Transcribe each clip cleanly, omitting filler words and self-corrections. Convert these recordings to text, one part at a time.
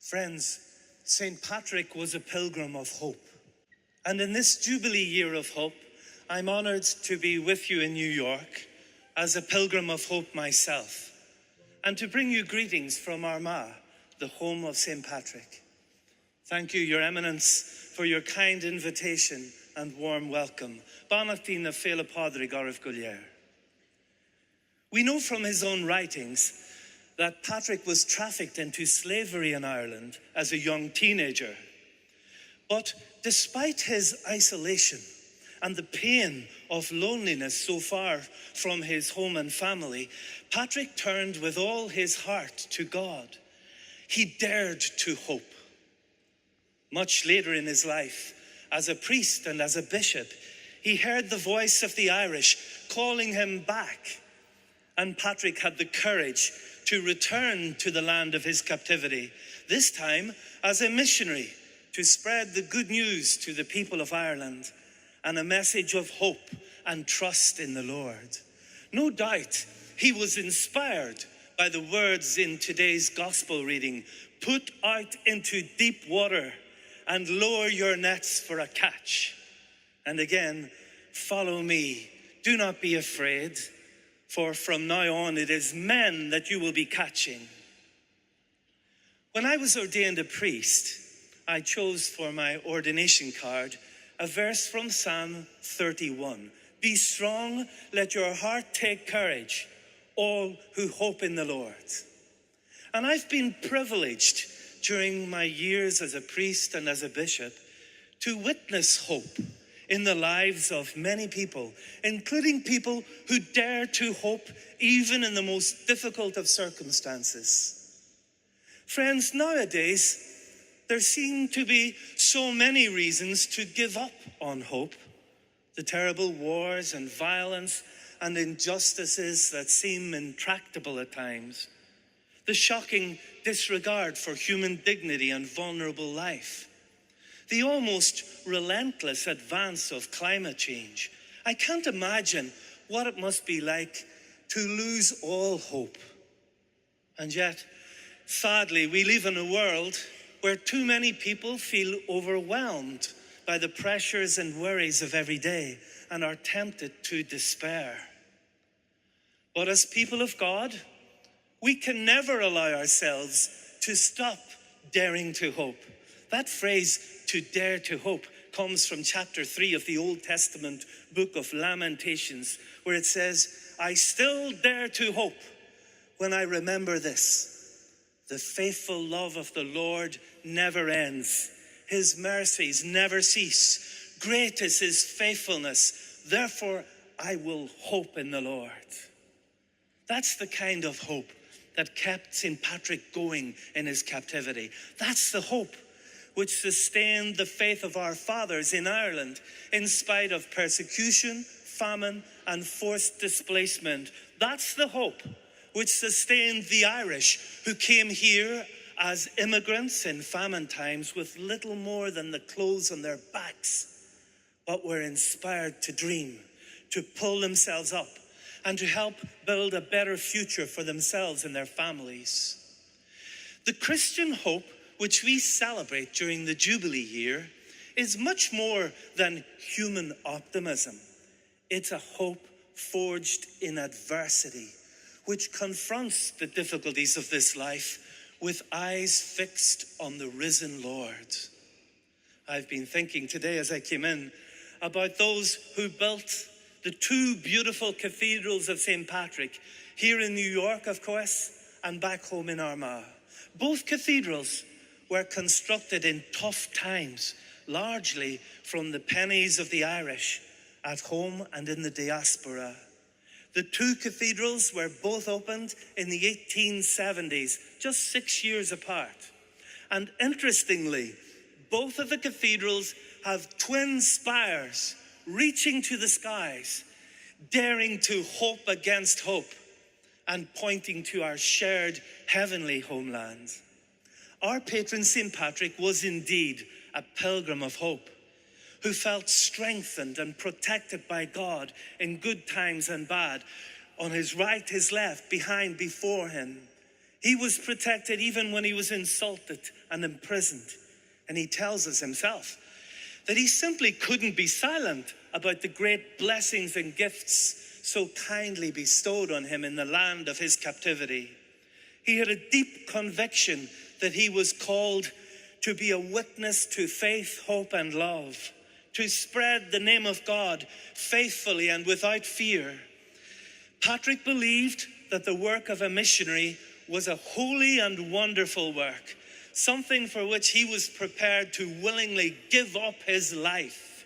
Friends, St. Patrick was a pilgrim of hope. And in this Jubilee year of hope, I'm honored to be with you in New York as a pilgrim of hope myself, and to bring you greetings from Armagh, the home of St. Patrick. Thank you, Your Eminence, for your kind invitation and warm welcome. Banachtaí na féile Padre Garibh Gullier. We know from his own writings that Patrick was trafficked into slavery in Ireland as a young teenager. But despite his isolation and the pain of loneliness so far from his home and family, Patrick turned with all his heart to God. He dared to hope. Much later in his life, as a priest and as a bishop, he heard the voice of the Irish calling him back. And Patrick had the courage to return to the land of his captivity, this time as a missionary, to spread the good news to the people of Ireland and a message of hope and trust in the Lord. No doubt he was inspired by the words in today's gospel reading, "Put out into deep water and lower your nets for a catch." And again, "Follow me, do not be afraid, for from now on it is men that you will be catching." When I was ordained a priest, I chose for my ordination card a verse from Psalm 31. "Be strong, let your heart take courage, all who hope in the Lord." And I've been privileged during my years as a priest and as a bishop to witness hope in the lives of many people, including people who dare to hope even in the most difficult of circumstances. Friends, nowadays, there seem to be so many reasons to give up on hope. The terrible wars and violence and injustices that seem intractable at times. The shocking disregard for human dignity and vulnerable life. The almost relentless advance of climate change. I can't imagine what it must be like to lose all hope. And yet, sadly, we live in a world where too many people feel overwhelmed by the pressures and worries of every day and are tempted to despair. But as people of God, we can never allow ourselves to stop daring to hope. That phrase, "to dare to hope," comes from chapter 3 of the Old Testament book of Lamentations, where it says, "I still dare to hope when I remember this. The faithful love of the Lord never ends. His mercies never cease. Great is his faithfulness. Therefore, I will hope in the Lord." That's the kind of hope that kept St. Patrick going in his captivity. That's the hope which sustained the faith of our fathers in Ireland in spite of persecution, famine, and forced displacement. That's the hope which sustained the Irish who came here as immigrants in famine times with little more than the clothes on their backs, but were inspired to dream, to pull themselves up, and to help build a better future for themselves and their families. The Christian hope which we celebrate during the Jubilee year is much more than human optimism. It's a hope forged in adversity, which confronts the difficulties of this life with eyes fixed on the risen Lord. I've been thinking today as I came in about those who built the two beautiful cathedrals of St. Patrick, here in New York, of course, and back home in Armagh. Both cathedrals were constructed in tough times, largely from the pennies of the Irish at home and in the diaspora. The two cathedrals were both opened in the 1870s, just 6 years apart. And interestingly, both of the cathedrals have twin spires reaching to the skies, daring to hope against hope and pointing to our shared heavenly homeland. Our patron St. Patrick was indeed a pilgrim of hope, who felt strengthened and protected by God in good times and bad. On his right, his left, behind, before him. He was protected even when he was insulted and imprisoned. And he tells us himself that he simply couldn't be silent about the great blessings and gifts so kindly bestowed on him in the land of his captivity. He had a deep conviction that he was called to be a witness to faith, hope, and love, to spread the name of God faithfully and without fear. Patrick believed that the work of a missionary was a holy and wonderful work, something for which he was prepared to willingly give up his life.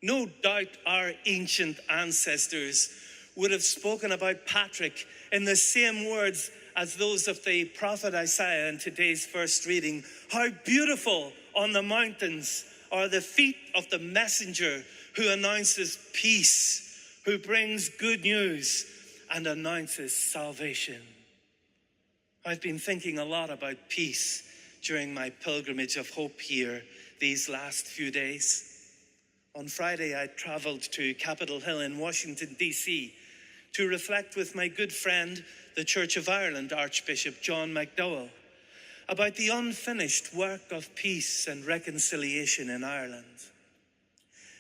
No doubt our ancient ancestors would have spoken about Patrick in the same words as those of the prophet Isaiah in today's first reading. How beautiful on the mountains are the feet of the messenger who announces peace, who brings good news and announces salvation. I've been thinking a lot about peace during my pilgrimage of hope here these last few days. On Friday, I traveled to Capitol Hill in Washington, D.C. to reflect with my good friend, the Church of Ireland, Archbishop John McDowell, about the unfinished work of peace and reconciliation in Ireland.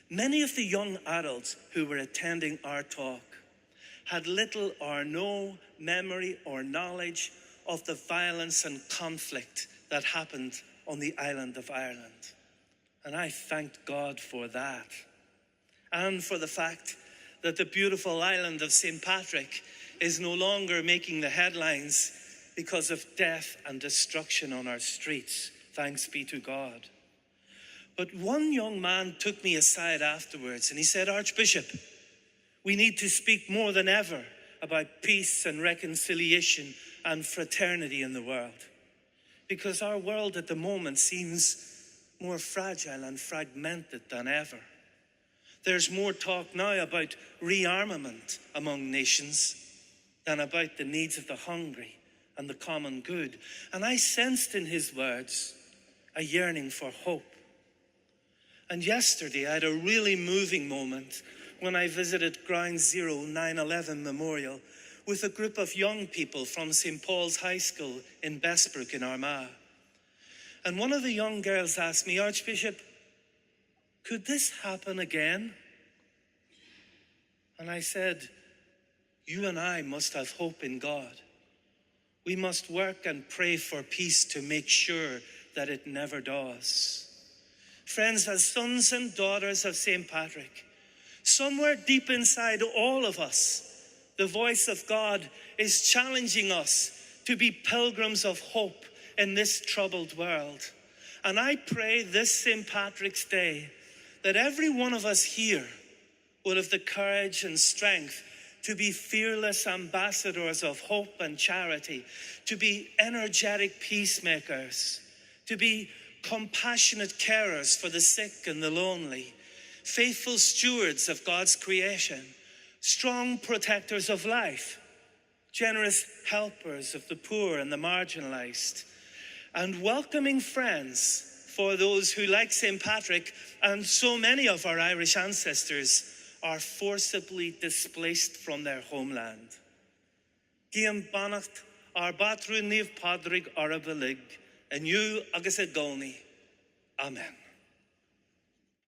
Many of the young adults who were attending our talk had little or no memory or knowledge of the violence and conflict that happened on the island of Ireland. And I thanked God for that. And for the fact that the beautiful island of St. Patrick is no longer making the headlines because of death and destruction on our streets. Thanks be to God. But one young man took me aside afterwards and he said, Archbishop, we need to speak more than ever about peace and reconciliation and fraternity in the world. Because our world at the moment seems more fragile and fragmented than ever. There's more talk now about rearmament among nations than about the needs of the hungry and the common good. And I sensed in his words a yearning for hope. And yesterday I had a really moving moment when I visited Ground Zero 9/11 Memorial with a group of young people from St. Paul's High School in Bessbrook in Armagh. And one of the young girls asked me, Archbishop, could this happen again? And I said, you and I must have hope in God. We must work and pray for peace to make sure that it never does. Friends, as sons and daughters of St. Patrick, somewhere deep inside all of us, the voice of God is challenging us to be pilgrims of hope in this troubled world. And I pray this St. Patrick's Day that every one of us here will have the courage and strength to be fearless ambassadors of hope and charity, to be energetic peacemakers, to be compassionate carers for the sick and the lonely, faithful stewards of God's creation, strong protectors of life, generous helpers of the poor and the marginalized, and welcoming friends for those who, like St. Patrick and so many of our Irish ancestors, are forcibly displaced from their homeland. Giam Bannacht ar Batru Niv Padrig Arabalig, and you agus a Golni. Amen.